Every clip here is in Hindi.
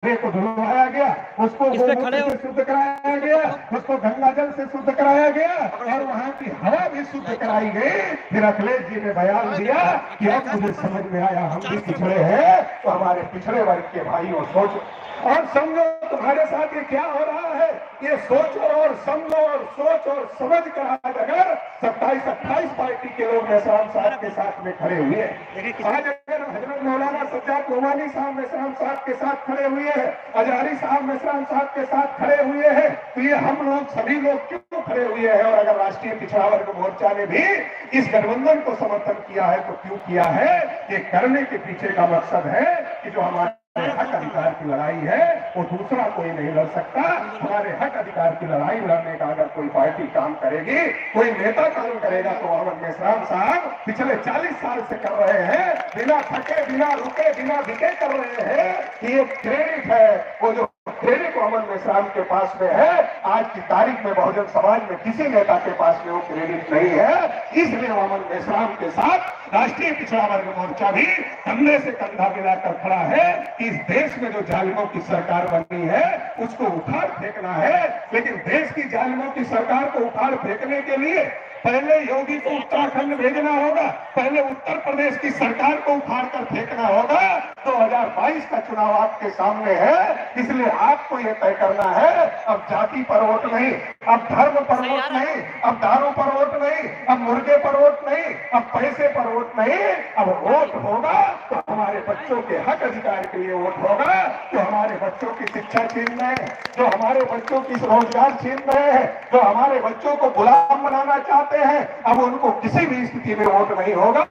को धुलवाया गया, उसको गोमूत्र से शुद्ध कराया गया, उसको गंगा जल से शुद्ध कराया गया और वहाँ की हवा भी शुद्ध कराई गई। फिर अखिलेश जी ने बयान दिया कि अब मुझे समझ में आया हम भी पिछड़े हैं, तो हमारे पिछड़े वर्ग के भाइयों सोचो और समझो तुम्हारे साथ ये क्या हो रहा है। ये सोचो और समझो और सोच और समझ कर आज अगर 27-28 पार्टी के लोग मेहराम साहब के साथ में खड़े हुए, आज अगर हजरत मौलाना सज्जाद नोमानी साहब मेहराम साहब के साथ खड़े हुए हैं, अजारी साहब मेहराम साहब के साथ खड़े हुए हैं, तो ये हम लोग सभी लोग क्यों खड़े हुए हैं। और अगर राष्ट्रीय पिछड़ा वर्ग मोर्चा ने भी इस गठबंधन को समर्थन किया है तो क्यों किया है। ये करने के पीछे का मकसद है कि जो हमारे हक अधिकार की लड़ाई है वो दूसरा कोई नहीं लड़ सकता। हमारे हक अधिकार की लड़ाई लड़ने का अगर कोई पार्टी काम करेगी, कोई नेता काम करेगा, तो अहमद मेहराम साहब पिछले 40 साल से कर रहे हैं, बिना थके बिना रुके बिना बिके कर रहे हैं। ये क्रेडिट है, वो जो क्रेडिट अहमद मेहराम के पास में है, आज की तारीख में बहुजन समाज में किसी नेता के पास में वो क्रेडिट नहीं है। इसलिए अहमद मेहराम के साथ राष्ट्रीय पिछड़ा वर्ग मोर्चा भी कंधे से कंधा मिलाकर खड़ा है कि इस देश में जो जालिमों की सरकार बनी है उसको उखाड़ फेंकना है। लेकिन देश की जालिमों की सरकार को उखाड़ फेंकने के लिए पहले योगी को उत्तराखंड भेजना होगा, पहले उत्तर प्रदेश की सरकार को उखाड़ कर फेंकना होगा। 2022 का चुनाव आपके सामने है, इसलिए आपको यह तय करना है, अब जाति पर वोट नहीं, अब धर्म पर वोट नहीं, अब दारू पर वोट नहीं, अब मुर्गे पर वोट नहीं, अब पैसे पर वोट नहीं, अब वोट होगा तो हमारे बच्चों के हक अधिकार के लिए वोट होगा। जो हमारे बच्चों की शिक्षा छीन रहे हैं, जो हमारे बच्चों की रोजगार छीन रहे हैं, जो हमारे बच्चों को गुलाम बनाना चाहते हैं, अब उनको किसी भी स्थिति में वोट नहीं होगा।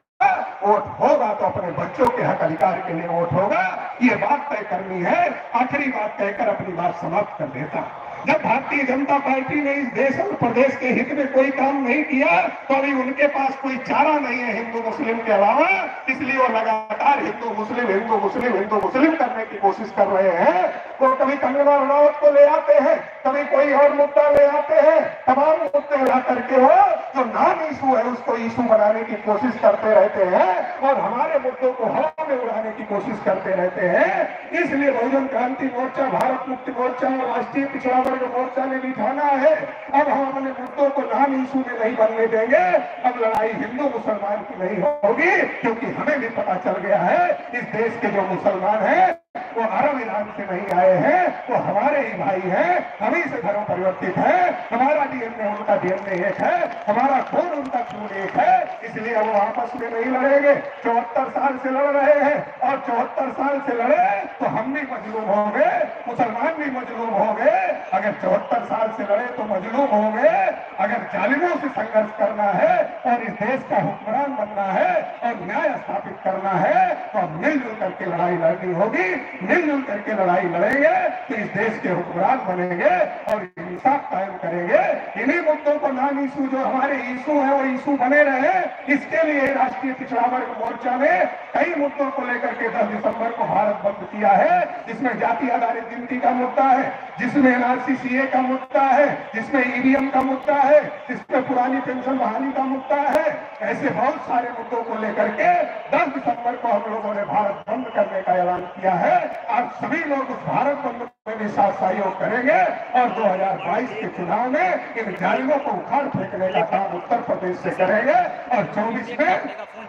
वोट होगा तो अपने बच्चों के हक अधिकार के लिए वोट होगा। ये बात तय करनी है। आखिरी बात कहकर अपनी बात समाप्त कर देता। जब भारतीय जनता पार्टी ने इस देश और प्रदेश के हित में कोई काम नहीं किया तो अभी उनके पास कोई चारा नहीं है हिंदू मुस्लिम के अलावा, इसलिए वो लगातार हिंदू मुस्लिम हिंदू मुस्लिम हिंदू मुस्लिम करने की कोशिश कर रहे हैं। वो कभी कंगना रनौत को ले आते हैं, कभी कोई और मुद्दा ले आते हैं, तमाम मुद्दे ला करके वो जो नॉन इशू है उसको इशू बनाने की कोशिश करते रहते हैं और हमारे मुद्दों को हवा में उड़ाने की कोशिश करते रहते हैं। इसलिए बहुजन क्रांति मोर्चा, भारत मुक्ति मोर्चा और राष्ट्रीय पिछड़ा वर्ग मोर्चा ने भी ठाना है, अब हम अपने मुद्दों को नॉन इशू में नहीं बनने देंगे। अब लड़ाई हिंदू मुसलमान की नहीं होगी, क्योंकि हमें भी पता चल गया है इस देश के जो मुसलमान हैं वो अरब ईरान से नहीं आए हैं, वो हमारे ही भाई हैं, हम ही से धर्म परिवर्तित है, हमारा डीएनए उनका डीएनए एक है, हमारा खून उनका खून एक है। इसलिए हम आपस में नहीं लड़ेंगे। 74 साल से लड़ रहे हैं और 74 साल से लड़े तो हम भी मजलूम हो गए, मुसलमान भी मजलूम हो गए। अगर 74 साल से लड़े तो मजलूम हो गए। अगर जालिमों से संघर्ष करना है और इस देश का हुक्मरान बनना है और न्याय स्थापित करना है तो मिलजुल करके लड़ाई लड़नी होगी। मिलजुल करके लड़ाई लड़ेंगे तो इस देश के हुक्मरान बनेंगे और इंसाफ कायम करेंगे। इन्हीं मुद्दों को नॉन इशू जो हमारे इशू है वो इशू बने रहे, इसके लिए राष्ट्रीय पिछड़ा वर्ग मोर्चा ने कई मुद्दों को लेकर के 10 दिसंबर को भारत बंद किया है, जिसमें जाति आधारित गिनती का मुद्दा है, जिसमें एनआरसी का मुद्दा है, जिसमें ईवीएम का मुद्दा है, जिसमें पुरानी पेंशन बहाली का मुद्दा है। ऐसे बहुत सारे मुद्दों को लेकर के 10 दिसंबर को हम लोगों ने भारत बंद करने का ऐलान किया है। आप सभी लोग उस भारत बंद में भी साथ सहयोग करेंगे और 2022 के चुनाव में इन जालिमों को उखाड़ फेंकने का काम उत्तर प्रदेश से करेंगे और 24 में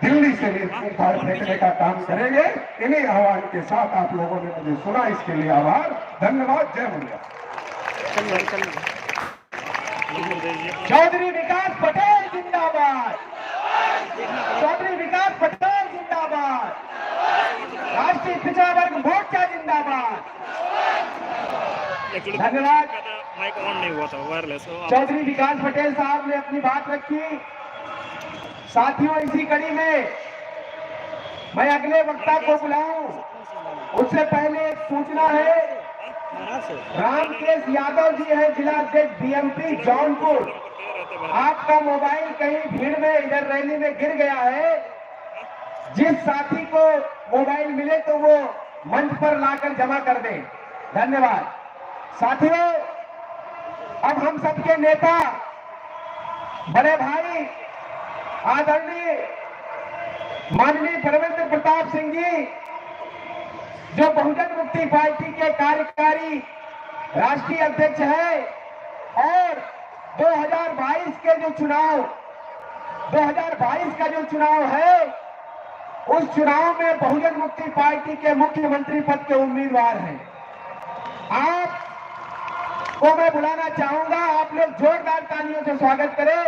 दिल्ली से भी उखाड़ फेंकने का काम करेंगे। इन्हीं आह्वान के साथ आप लोगों ने मुझे सुना, इसके लिए आभार, धन्यवाद। जय मुर्गा। चौधरी विकास पटेल जिंदाबाद, चौधरी विकास पटेल जिंदाबाद, राष्ट्रीय पिछड़ा वर्ग मोर्चा जिंदाबाद। धन्यवाद। माइक ऑन नहीं हुआ था, वायरलेस। चौधरी विकास पटेल साहब ने अपनी बात रखी। साथियों, इसी कड़ी में मैं अगले वक्ता को बुलाऊं, उससे पहले एक सूचना है। रामकेश यादव जी है, जिला अध्यक्ष बीएमपी जौनपुर। आपका मोबाइल कहीं भीड़ में इधर रैली में गिर गया है। जिस साथी को मोबाइल मिले तो वो मंच पर लाकर जमा कर दें। धन्यवाद। साथियों, अब हम सबके नेता बड़े भाई आदरणीय माननीय परमेंद्र प्रताप सिंह जी जो बहुजन मुक्ति पार्टी के कार्यकारी राष्ट्रीय अध्यक्ष है, और 2022 के जो चुनाव 2022 का जो चुनाव है, उस चुनाव में बहुजन मुक्ति पार्टी के मुख्यमंत्री पद के उम्मीदवार हैं। आपको मैं बुलाना चाहूंगा, आप लोग जोरदार तालियों से स्वागत करें।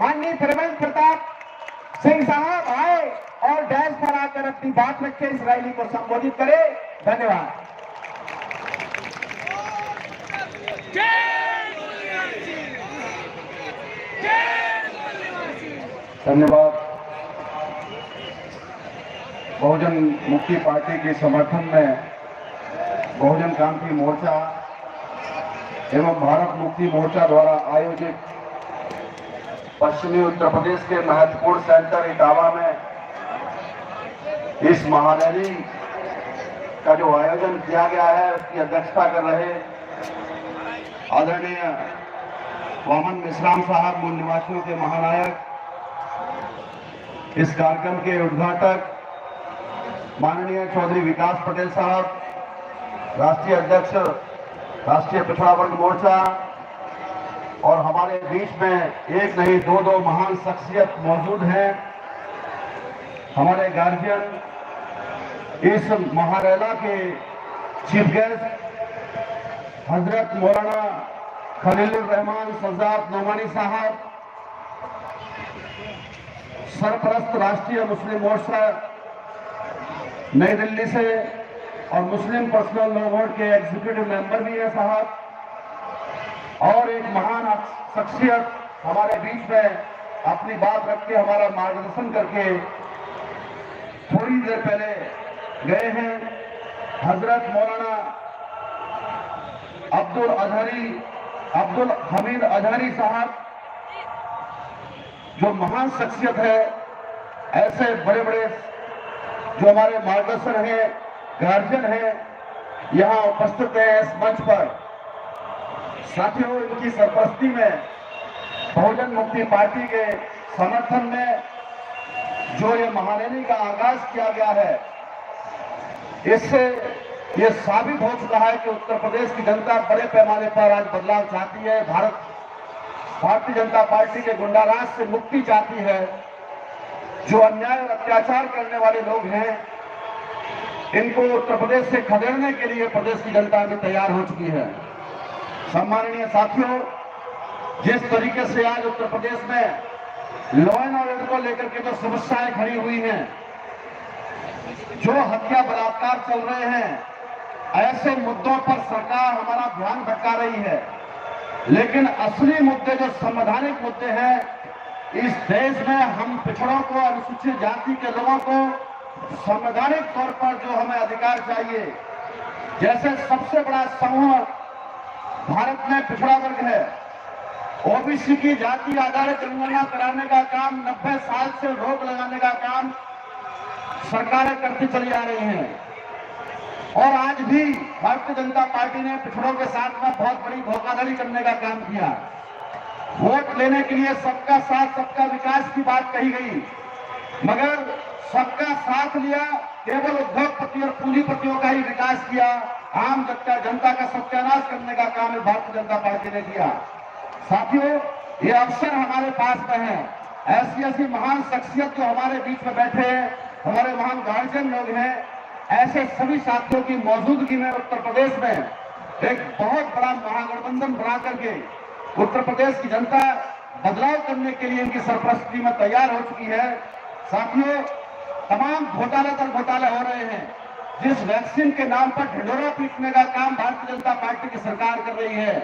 माननीय धर्मेंद्र प्रताप सिंह साहब आए और डैश पर आकर अपनी बात रखें, इस रैली को संबोधित करें। धन्यवाद। धन्यवाद। बहुजन मुक्ति पार्टी के समर्थन में बहुजन क्रांति मोर्चा एवं भारत मुक्ति मोर्चा द्वारा आयोजित पश्चिमी उत्तर प्रदेश के महत्वपूर्ण सेंटर इटावा में इस महारैली का जो आयोजन किया गया है, उसकी अध्यक्षता कर रहे आदरणीय वामन मिश्राम साहब, मूल निवासियों के महानायक, इस कार्यक्रम के उद्घाटक माननीय चौधरी विकास पटेल साहब, राष्ट्रीय अध्यक्ष राष्ट्रीय पिछड़ा वर्ग मोर्चा, और हमारे बीच में एक नहीं दो महान शख्सियत मौजूद हैं। हमारे गार्जियन, इस महारैला के चीफ गेस्ट हजरत मौलाना खलीलुर रहमान सज्जाद नोमानी साहब, सरपरस्त राष्ट्रीय मुस्लिम मोर्चा नई दिल्ली से और मुस्लिम पर्सनल लॉ बोर्ड के एग्जीक्यूटिव मेंबर भी है साहब, और एक महान शख्सियत हमारे बीच में अपनी बात रख के हमारा मार्गदर्शन करके थोड़ी देर पहले गए हैं, हजरत मौलाना अब्दुल हमीद अजहरी साहब, जो महान शख्सियत है। ऐसे बड़े बड़े जो हमारे मार्गदर्शन हैं, गार्जियन हैं, यहां उपस्थित है इस मंच पर। साथियों, इनकी सरपरस्ती में बहुजन मुक्ति पार्टी के समर्थन में जो ये महारैली का आगाज किया गया है, इससे ये साबित हो चुका है कि उत्तर प्रदेश की जनता बड़े पैमाने पर आज बदलाव चाहती है। भारतीय जनता पार्टी के गुंडाराज से मुक्ति चाहती है। जो अन्याय और अत्याचार करने वाले लोग हैं, इनको उत्तर प्रदेश से खदेड़ने के लिए प्रदेश की जनता भी तैयार हो चुकी है। सम्माननीय साथियों, जिस तरीके से आज उत्तर प्रदेश में लॉ एंड ऑर्डर को लेकर के जो समस्याएं खड़ी हुई हैं, जो हत्या बलात्कार चल रहे हैं, ऐसे मुद्दों पर सरकार हमारा ध्यान भटका रही है। लेकिन असली मुद्दे जो संवैधानिक मुद्दे हैं, इस देश में हम पिछड़ों को, अनुसूचित जाति के लोगों को संवैधानिक तौर पर जो हमें अधिकार चाहिए, जैसे सबसे बड़ा समूह भारत में पिछड़ा वर्ग है, ओबीसी की जाति आधारित जनगणना कराने का काम 90 साल से रोक लगाने का काम सरकारें करती चली आ रही हैं। और आज भी भारतीय जनता पार्टी ने पिछड़ों के साथ में बहुत बड़ी धोखाधड़ी करने का काम किया। वोट लेने के लिए सबका साथ सबका विकास की बात कही गई, मगर सबका साथ लिया केवल उद्योगपति और पूंजीपतियों का ही विकास किया। आम जनता का सत्यानाश करने का काम भारतीय जनता पार्टी ने किया। साथियों, ये अवसर हमारे पास में है। ऐसी महान शख्सियत जो हमारे बीच में बैठे हैं, हमारे महान गार्जियन लोग हैं, ऐसे सभी साथियों की मौजूदगी में उत्तर प्रदेश में एक बहुत बड़ा महागठबंधन बना करके उत्तर प्रदेश की जनता बदलाव करने के लिए इनकी सरपरस्ती में तैयार हो चुकी है। साथियों, तमाम घोटाले दर घोटाले हो रहे हैं। जिस वैक्सीन के नाम पर ढिंढोरा पीटने का काम भारतीय जनता पार्टी की सरकार कर रही है,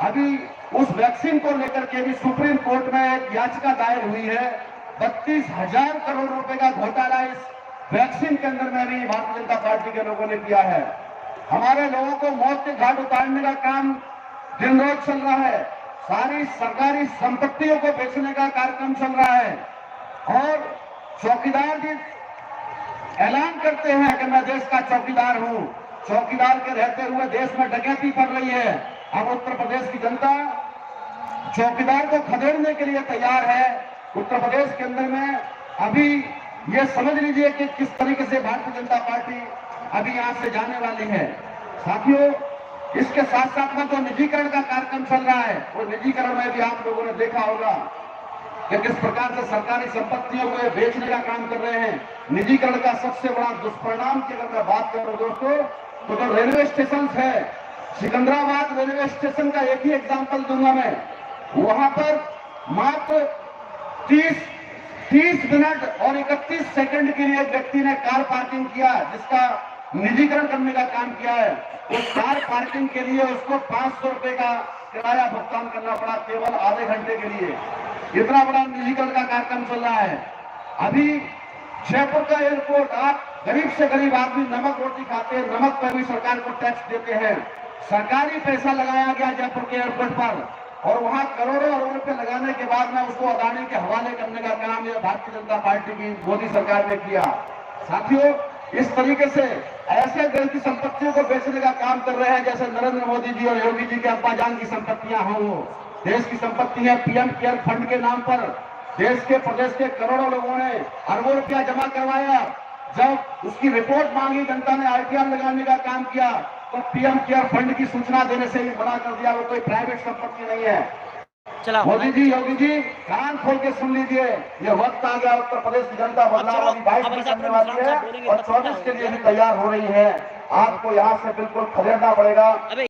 अभी उस वैक्सीन को लेकर के भी सुप्रीम कोर्ट में एक याचिका दायर हुई है। 32,000 करोड़ रुपए का घोटाला इस वैक्सीन के अंदर में भी भारतीय जनता पार्टी के लोगों ने किया है। हमारे लोगों को मौत के घाट उतारने का काम दिन रोज चल रहा है। सारी सरकारी संपत्तियों को बेचने का कार्यक्रम चल रहा है, और चौकीदार जी ऐलान करते हैं कि मैं देश का चौकीदार हूं। चौकीदार के रहते हुए देश में डकैती पड़ रही है। अब उत्तर प्रदेश की जनता चौकीदार को खदेड़ने के लिए तैयार है। उत्तर प्रदेश के अंदर में अभी ये समझ लीजिए कि किस तरीके से भारतीय जनता पार्टी अभी यहाँ से जाने वाली है। साथियों, इसके साथ साथ में जो निजीकरण का कार्यक्रम चल रहा है, वो निजीकरण में भी आप लोगों ने देखा होगा कि किस प्रकार से सरकारी संपत्तियों को बेचने का काम कर रहे हैं। निजीकरण का सबसे बड़ा दुष्परिणाम की अगर मैं बात करूं दोस्तों, तो जो रेलवे स्टेशन है, सिकंदराबाद रेलवे स्टेशन का एक ही एग्जांपल दूंगा मैं। वहां पर मात्र 30 मिनट और 31 सेकंड के लिए एक व्यक्ति ने कार पार्किंग किया, जिसका निजीकरण करने का काम किया है। उस कार पार्किंग के लिए उसको 500 रुपए का किराया भुगतान करना पड़ा, केवल आधे घंटे के लिए। इतना बड़ा निजीकरण का कार्यक्रम चल रहा है। अभी जयपुर का एयरपोर्ट, आप गरीब से गरीब आदमी नमक रोटी खाते हैं, नमक पर भी सरकार को टैक्स देते हैं। सरकारी पैसा लगाया गया जयपुर के एयरपोर्ट पर, और वहां करोड़ों अरबों रुपए लगाने के बाद में उसको अदानी के हवाले करने का काम यह भारतीय जनता पार्टी की मोदी सरकार ने किया। साथियों, इस तरीके से ऐसे देश की संपत्तियों को बेचने का काम कर रहे हैं जैसे नरेंद्र मोदी जी और योगी जी के अब्बाजान की संपत्तियां हों। वो देश की संपत्ति है। पीएम केयर फंड के नाम पर देश के प्रदेश के करोड़ों लोगों ने अरबों रुपया जमा करवाया। जब उसकी रिपोर्ट मांगी, जनता ने आईटीआर लगाने का काम किया, तो पीएम केयर फंड की सूचना देने से ही मना कर दिया। वो कोई प्राइवेट संपत्ति नहीं है। मोदी जी, योगी जी, कान खोल के सुन लीजिए, ये वक्त आ गया। उत्तर प्रदेश की जनता बदलाव वाली 22 में करने वाली है और 24 के लिए भी तैयार हो रही है। आपको यहाँ से बिल्कुल खदेड़ना पड़ेगा।